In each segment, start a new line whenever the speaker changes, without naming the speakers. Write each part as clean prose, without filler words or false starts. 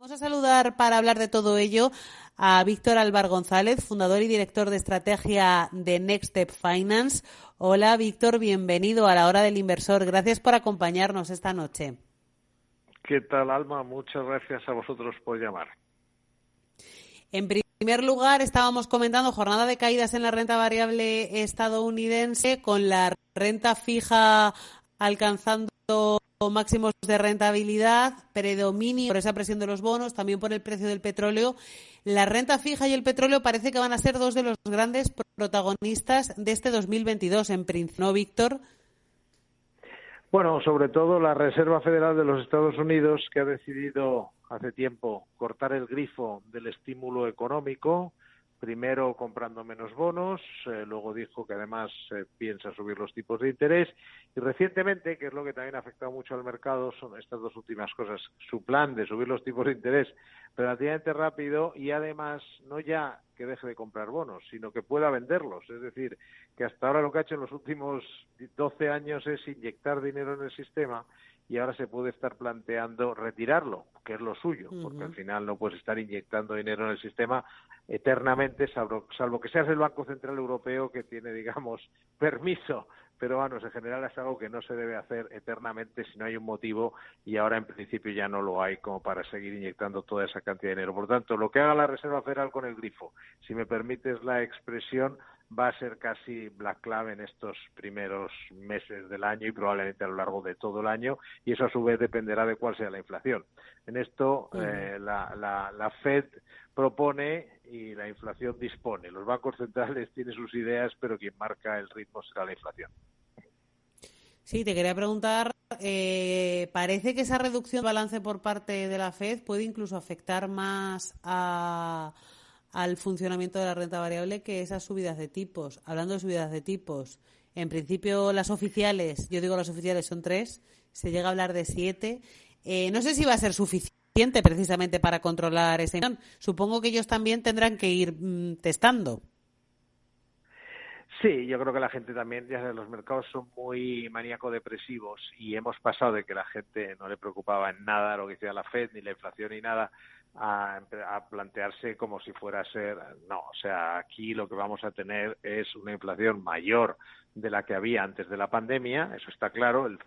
Vamos a saludar para hablar de todo ello a Víctor Álvar González, fundador y director de estrategia de Next Step Finance. Hola Víctor, bienvenido a La Hora del Inversor. Gracias por acompañarnos esta noche.
¿Qué tal, Alma? Muchas gracias a vosotros por llamar.
En primer lugar, estábamos comentando jornada de caídas en la renta variable estadounidense, con la renta fija alcanzando máximos de rentabilidad, predominio por esa presión de los bonos, también por el precio del petróleo. La renta fija y el petróleo parece que van a ser dos de los grandes protagonistas de este 2022, en principio, ¿no, Víctor?
Bueno, sobre todo la Reserva Federal de los Estados Unidos, que ha decidido hace tiempo cortar el grifo del estímulo económico, primero comprando menos bonos, luego dijo que además piensa subir los tipos de interés y recientemente, que es lo que también ha afectado mucho al mercado, son estas dos últimas cosas, su plan de subir los tipos de interés relativamente rápido y además no ya que deje de comprar bonos, sino que pueda venderlos, es decir, que hasta ahora lo que ha hecho en los últimos 12 años es inyectar dinero en el sistema y ahora se puede estar planteando retirarlo, que es lo suyo, porque al final no puedes estar inyectando dinero en el sistema eternamente, salvo que seas el Banco Central Europeo que tiene, digamos, permiso, pero bueno, en general es algo que no se debe hacer eternamente si no hay un motivo y ahora en principio ya no lo hay como para seguir inyectando toda esa cantidad de dinero. Por tanto, lo que haga la Reserva Federal con el grifo, si me permites la expresión, va a ser casi la clave en estos primeros meses del año y probablemente a lo largo de todo el año, y eso a su vez dependerá de cuál sea la inflación. En esto la Fed propone y la inflación dispone. Los bancos centrales tienen sus ideas, pero quien marca el ritmo será la inflación.
Sí, te quería preguntar, parece que esa reducción de balance por parte de la Fed puede incluso afectar más al funcionamiento de la renta variable que esas subidas de tipos. Hablando de subidas de tipos, en principio las oficiales, yo digo las oficiales son 3, se llega a hablar de 7. No sé si va a ser suficiente precisamente para controlar esa inflación. Supongo que ellos también tendrán que ir testando.
Sí, yo creo que la gente también, ya sabes, los mercados son muy maníaco-depresivos y hemos pasado de que la gente no le preocupaba en nada lo que decía la Fed, ni la inflación ni nada, a plantearse como si fuera a ser, no, o sea, aquí lo que vamos a tener es una inflación mayor de la que había antes de la pandemia, eso está claro, el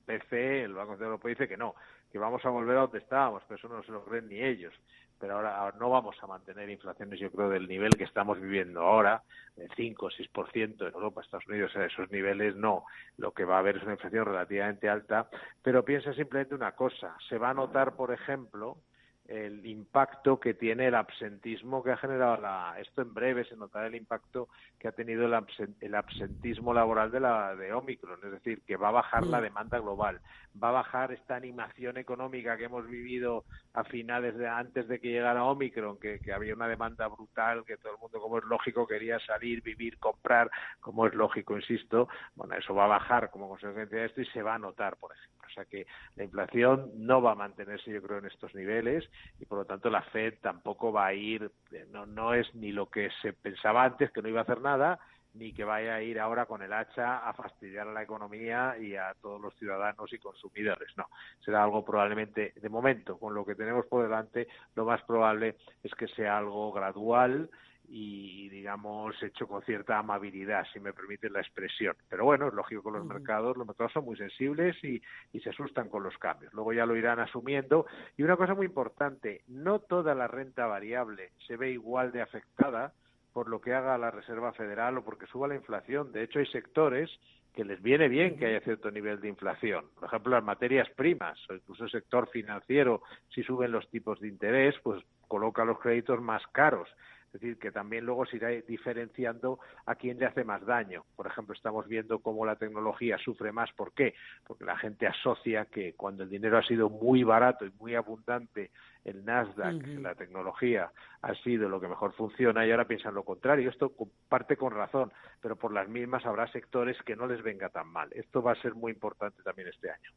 BCE, el Banco Central Europeo, dice que no, que vamos a volver a donde estábamos, pero eso no se lo creen ni ellos. Pero ahora no vamos a mantener inflaciones, yo creo, del nivel que estamos viviendo ahora, de 5 o 6% en Europa, Estados Unidos, a esos niveles no. Lo que va a haber es una inflación relativamente alta, pero piensa simplemente una cosa, se va a notar, por ejemplo, el impacto que tiene el absentismo que ha generado esto en breve se notará el impacto que ha tenido el absentismo laboral de Omicron, es decir, que va a bajar la demanda global, va a bajar esta animación económica que hemos vivido a finales de antes de que llegara Omicron, que había una demanda brutal, que todo el mundo, como es lógico, quería salir, vivir, comprar, como es lógico, insisto, bueno, eso va a bajar como consecuencia de esto y se va a notar, por ejemplo. O sea que la inflación no va a mantenerse, yo creo, en estos niveles y por lo tanto la Fed tampoco va a ir, no es ni lo que se pensaba antes, que no iba a hacer nada, ni que vaya a ir ahora con el hacha a fastidiar a la economía y a todos los ciudadanos y consumidores. No, será algo probablemente, de momento, con lo que tenemos por delante, lo más probable es que sea algo gradual y, digamos, hecho con cierta amabilidad, si me permite la expresión. Pero bueno, es lógico que los mercados son muy sensibles y se asustan con los cambios. Luego ya lo irán asumiendo. Y una cosa muy importante, no toda la renta variable se ve igual de afectada por lo que haga la Reserva Federal o porque suba la inflación. De hecho, hay sectores que les viene bien que haya cierto nivel de inflación. Por ejemplo, las materias primas o incluso el sector financiero, si suben los tipos de interés, pues coloca los créditos más caros. Es decir, que también luego se irá diferenciando a quién le hace más daño. Por ejemplo, estamos viendo cómo la tecnología sufre más. ¿Por qué? Porque la gente asocia que cuando el dinero ha sido muy barato y muy abundante, el Nasdaq, la tecnología, ha sido lo que mejor funciona y ahora piensan lo contrario. Esto parte con razón, pero por las mismas habrá sectores que no les venga tan mal. Esto va a ser muy importante también este año.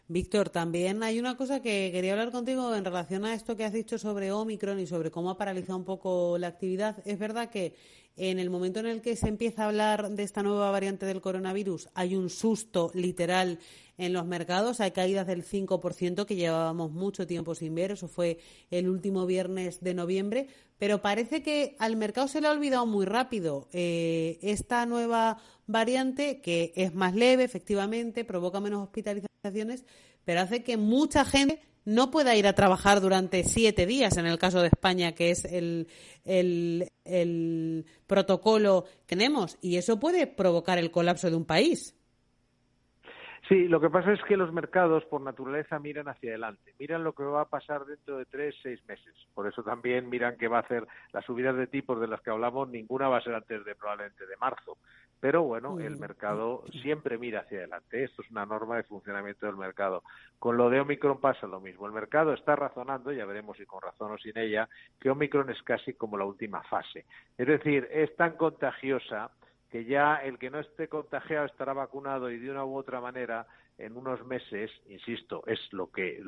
Víctor, también hay una cosa que quería hablar contigo en relación a esto que has dicho sobre Omicron y sobre cómo ha paralizado un poco la actividad. Es verdad que en el momento en el que se empieza a hablar de esta nueva variante del coronavirus hay un susto literal en los mercados, hay caídas del 5% que llevábamos mucho tiempo sin ver, eso fue el último viernes de noviembre, pero parece que al mercado se le ha olvidado muy rápido esta nueva variante, que es más leve, efectivamente, provoca menos hospitalizaciones, pero hace que mucha gente no pueda ir a trabajar durante 7 días, en el caso de España, que es el protocolo que tenemos, y eso puede provocar el colapso de un país.
Sí, lo que pasa es que los mercados, por naturaleza, miran hacia adelante. Miran lo que va a pasar dentro de 3, 6 meses. Por eso también miran qué va a hacer las subidas de tipos de las que hablamos. Ninguna va a ser antes de probablemente de marzo. Pero bueno, el mercado siempre mira hacia adelante. Esto es una norma de funcionamiento del mercado. Con lo de Omicron pasa lo mismo. El mercado está razonando, ya veremos si con razón o sin ella, que Omicron es casi como la última fase. Es decir, es tan contagiosa que ya el que no esté contagiado estará vacunado y de una u otra manera en unos meses, insisto, es lo que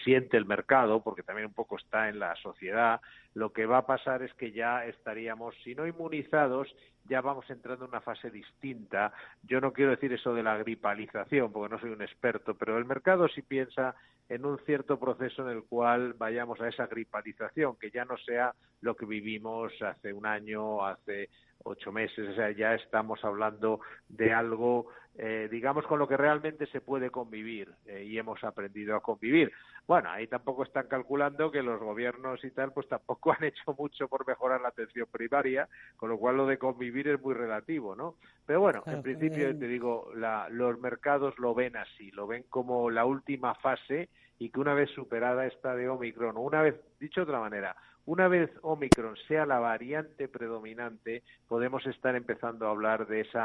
siente el mercado, porque también un poco está en la sociedad, lo que va a pasar es que ya estaríamos, si no inmunizados, ya vamos entrando en una fase distinta. Yo no quiero decir eso de la gripalización, porque no soy un experto, pero el mercado sí piensa en un cierto proceso en el cual vayamos a esa gripalización, que ya no sea lo que vivimos hace un año, hace 8 meses, o sea, ya estamos hablando de algo, digamos, con lo que realmente se puede convivir y hemos aprendido a convivir. Bueno, ahí tampoco están calculando que los gobiernos y tal, pues tampoco han hecho mucho por mejorar la atención primaria, con lo cual lo de convivir es muy relativo, ¿no? Pero bueno, claro, en principio, te digo, los mercados lo ven así, lo ven como la última fase y que una vez superada esta de Omicron, una vez, dicho de otra manera, una vez Omicron sea la variante predominante, podemos estar empezando a hablar de ese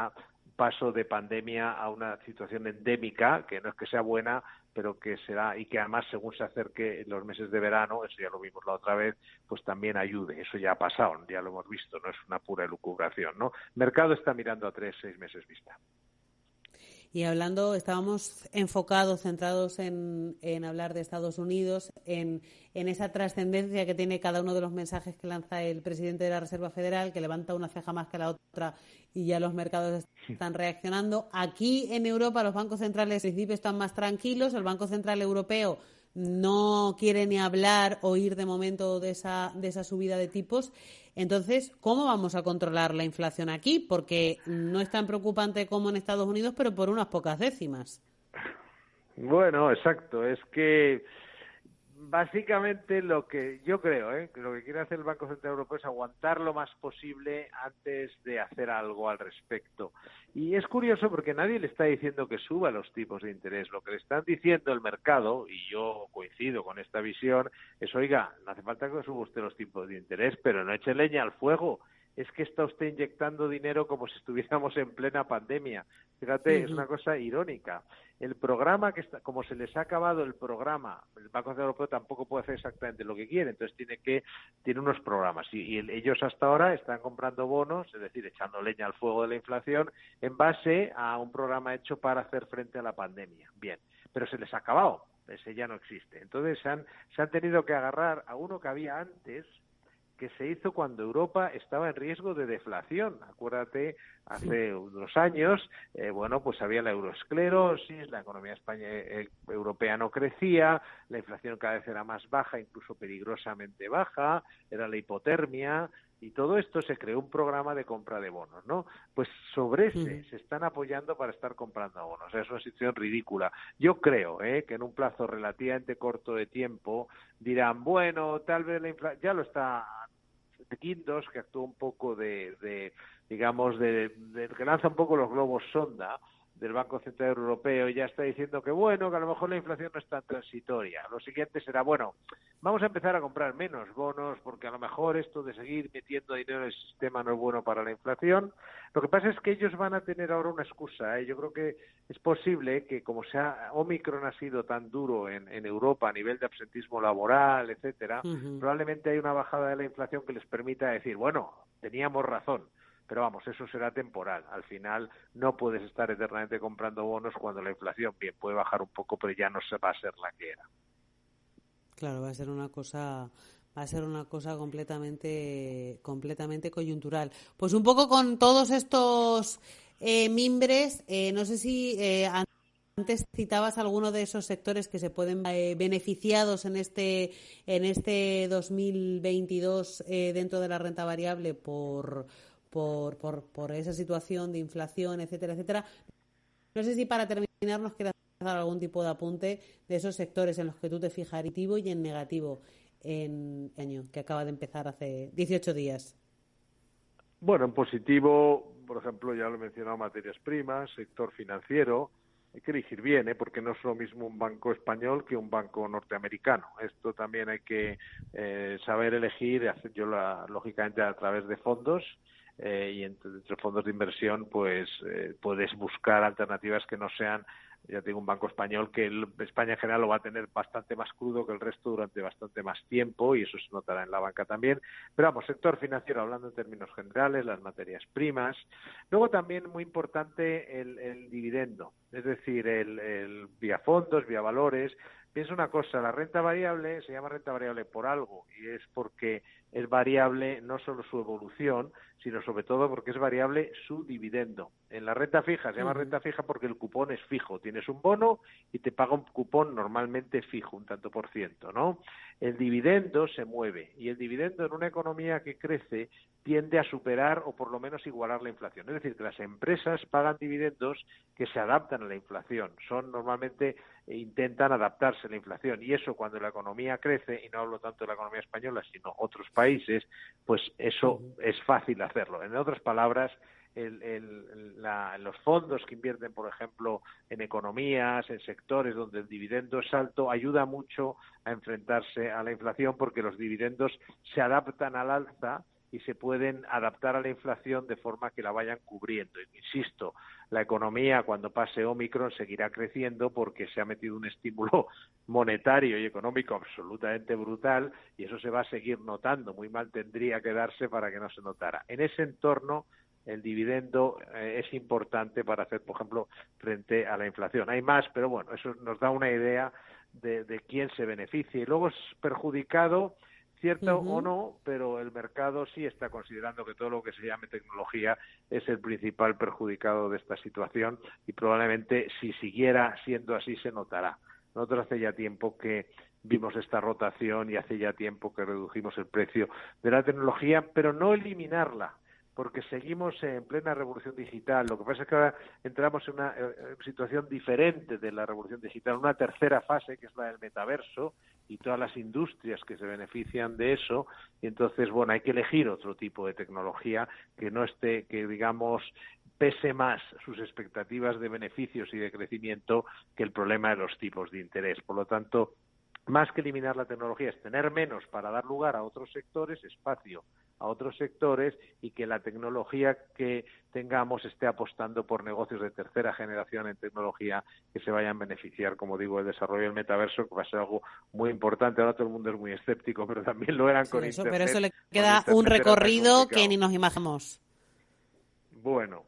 paso de pandemia a una situación endémica, que no es que sea buena, pero que será, y que además según se acerque los meses de verano, eso ya lo vimos la otra vez, pues también ayude. Eso ya ha pasado, ya lo hemos visto, no es una pura elucubración, ¿no? El mercado está mirando a 3, 6 meses vista.
Y hablando, estábamos enfocados, centrados en hablar de Estados Unidos, en esa trascendencia que tiene cada uno de los mensajes que lanza el presidente de la Reserva Federal, que levanta una ceja más que la otra y ya los mercados están reaccionando. Aquí en Europa los bancos centrales en principio están más tranquilos, el Banco Central Europeo no quiere ni hablar o oír de momento de esa subida de tipos. Entonces, ¿cómo vamos a controlar la inflación aquí? Porque no es tan preocupante como en Estados Unidos, pero por unas pocas décimas.
Bueno, exacto. Es que básicamente lo que yo creo, que lo que quiere hacer el Banco Central Europeo es aguantar lo más posible antes de hacer algo al respecto. Y es curioso porque nadie le está diciendo que suba los tipos de interés. Lo que le están diciendo el mercado, y yo coincido con esta visión, es, oiga, no hace falta que suba usted los tipos de interés, pero no eche leña al fuego. Es que está usted inyectando dinero como si estuviéramos en plena pandemia. Fíjate, es una cosa irónica. El programa que está, como se les ha acabado el programa, el Banco Central Europeo tampoco puede hacer exactamente lo que quiere, entonces tiene unos programas y ellos hasta ahora están comprando bonos, es decir, echando leña al fuego de la inflación en base a un programa hecho para hacer frente a la pandemia. Bien, pero se les ha acabado, ese ya no existe. Entonces se han tenido que agarrar a uno que había antes, que se hizo cuando Europa estaba en riesgo de deflación. Acuérdate, hace unos años, pues había la euroesclerosis, la economía europea no crecía, la inflación cada vez era más baja, incluso peligrosamente baja, era la hipotermia, y todo esto se creó un programa de compra de bonos, ¿no? Pues sobre ese se están apoyando para estar comprando bonos. Es una situación ridícula. Yo creo que en un plazo relativamente corto de tiempo dirán, bueno, tal vez la inflación ya lo está. Guindos, que actúa un poco que lanza un poco los globos sonda del Banco Central Europeo, y ya está diciendo que bueno, que a lo mejor la inflación no es tan transitoria. Lo siguiente será, bueno, vamos a empezar a comprar menos bonos, porque a lo mejor esto de seguir metiendo dinero en el sistema no es bueno para la inflación. Lo que pasa es que ellos van a tener ahora una excusa. Yo creo que es posible que, como Omicron ha sido tan duro en Europa a nivel de absentismo laboral, etcétera, probablemente hay una bajada de la inflación que les permita decir, bueno, teníamos razón. pero vamos, eso será temporal. Al final no puedes estar eternamente comprando bonos cuando la inflación bien puede bajar un poco, pero ya no se va a ser la que era.
Claro, va a ser una cosa completamente coyuntural. Pues un poco con todos estos mimbres, no sé si antes citabas alguno de esos sectores que se pueden beneficiados en este 2022 dentro de la renta variable por esa situación de inflación, etcétera, etcétera. No sé si para terminar nos quieres dar algún tipo de apunte de esos sectores en los que tú te fijas en positivo y en negativo en año que acaba de empezar hace 18 días.
Bueno, en positivo, por ejemplo, ya lo he mencionado, materias primas, sector financiero. Hay que elegir bien, porque no es lo mismo un banco español que un banco norteamericano. Esto también hay que saber elegir, lógicamente a través de fondos, y entre fondos de inversión pues puedes buscar alternativas que no sean, ya tengo un banco español que España en general lo va a tener bastante más crudo que el resto durante bastante más tiempo, y eso se notará en la banca también. Pero vamos, sector financiero, hablando en términos generales, las materias primas. Luego también muy importante el dividendo, es decir, el vía fondos, vía valores. Piensa una cosa, la renta variable se llama renta variable por algo, y es porque es variable no solo su evolución, sino sobre todo porque es variable su dividendo. En la renta fija se llama renta fija porque el cupón es fijo. Tienes un bono y te paga un cupón normalmente fijo, un tanto por ciento, ¿no? El dividendo se mueve, y el dividendo en una economía que crece tiende a superar o por lo menos igualar la inflación. Es decir, que las empresas pagan dividendos que se adaptan a la inflación. Normalmente intentan adaptarse a la inflación, y eso cuando la economía crece, y no hablo tanto de la economía española, sino otros países, pues eso es fácil hacerlo. En otras palabras, los fondos que invierten, por ejemplo, en economías, en sectores donde el dividendo es alto, ayuda mucho a enfrentarse a la inflación, porque los dividendos se adaptan al alza y se pueden adaptar a la inflación de forma que la vayan cubriendo. Insisto, la economía cuando pase Ómicron seguirá creciendo porque se ha metido un estímulo monetario y económico absolutamente brutal, y eso se va a seguir notando. Muy mal tendría que darse para que no se notara. En ese entorno, el dividendo es importante para hacer, por ejemplo, frente a la inflación. Hay más, pero bueno, eso nos da una idea de quién se beneficia. Y luego es perjudicado, cierto o no, pero el mercado sí está considerando que todo lo que se llame tecnología es el principal perjudicado de esta situación, y probablemente si siguiera siendo así se notará. Nosotros hace ya tiempo que vimos esta rotación, y hace ya tiempo que redujimos el precio de la tecnología, pero no eliminarla, porque seguimos en plena revolución digital. Lo que pasa es que ahora entramos en una situación diferente de la revolución digital, una tercera fase, que es la del metaverso, y todas las industrias que se benefician de eso, y entonces, bueno, hay que elegir otro tipo de tecnología que no esté, que digamos, pese más sus expectativas de beneficios y de crecimiento que el problema de los tipos de interés. Por lo tanto, más que eliminar la tecnología, es tener menos para dar lugar a otros sectores, espacio a otros sectores, y que la tecnología que tengamos esté apostando por negocios de tercera generación en tecnología que se vayan a beneficiar, como digo, del desarrollo del metaverso, que va a ser algo muy importante. Ahora todo el mundo es muy escéptico, pero también lo eran con Internet.
Pero eso le queda un recorrido que ni nos imaginamos.
Bueno,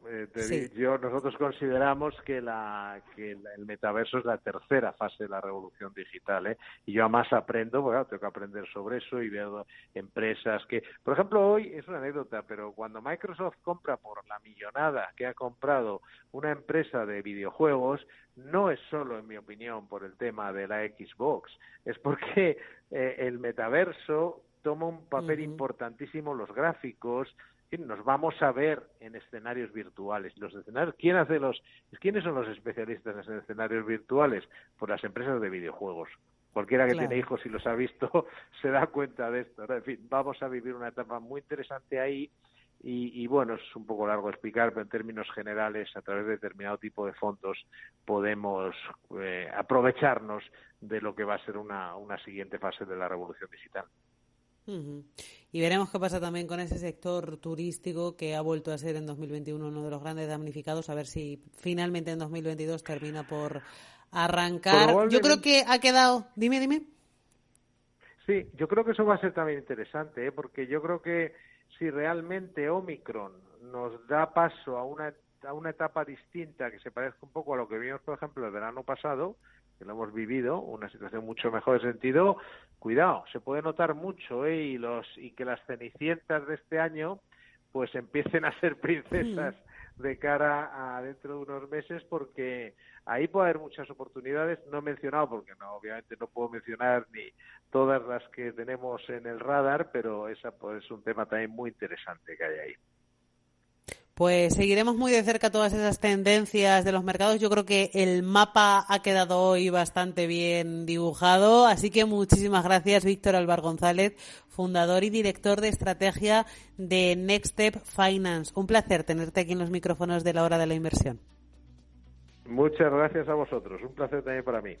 nosotros consideramos que el metaverso es la tercera fase de la revolución digital, y yo además aprendo, tengo que aprender sobre eso, y veo empresas que, por ejemplo, hoy es una anécdota, pero cuando Microsoft compra por la millonada que ha comprado una empresa de videojuegos, no es solo, en mi opinión, por el tema de la Xbox, es porque el metaverso toma un papel importantísimo, los gráficos. Nos vamos a ver en escenarios virtuales. ¿Quiénes son los especialistas en escenarios virtuales? Pues las empresas de videojuegos. Cualquiera que tiene hijos y los ha visto se da cuenta de esto, ¿no? En fin, vamos a vivir una etapa muy interesante ahí, y bueno, es un poco largo explicar, pero en términos generales, a través de determinado tipo de fondos podemos aprovecharnos de lo que va a ser una siguiente fase de la revolución digital.
Y veremos qué pasa también con ese sector turístico, que ha vuelto a ser en 2021 uno de los grandes damnificados, a ver si finalmente en 2022 termina por arrancar. Yo creo que ha quedado... Dime.
Sí, yo creo que eso va a ser también interesante, porque yo creo que si realmente Ómicron nos da paso a una etapa distinta que se parezca un poco a lo que vimos, por ejemplo, el verano pasado, que lo hemos vivido, una situación mucho mejor de sentido, cuidado, se puede notar mucho, y que las cenicientas de este año pues empiecen a ser princesas de cara a dentro de unos meses, porque ahí puede haber muchas oportunidades. No he mencionado, porque obviamente no puedo mencionar ni todas las que tenemos en el radar, pero esa pues es un tema también muy interesante que hay ahí.
Pues seguiremos muy de cerca todas esas tendencias de los mercados. Yo creo que el mapa ha quedado hoy bastante bien dibujado. Así que muchísimas gracias, Víctor Álvar González, fundador y director de estrategia de Next Step Finance. Un placer tenerte aquí en los micrófonos de La Hora de la Inversión.
Muchas gracias a vosotros. Un placer también para mí.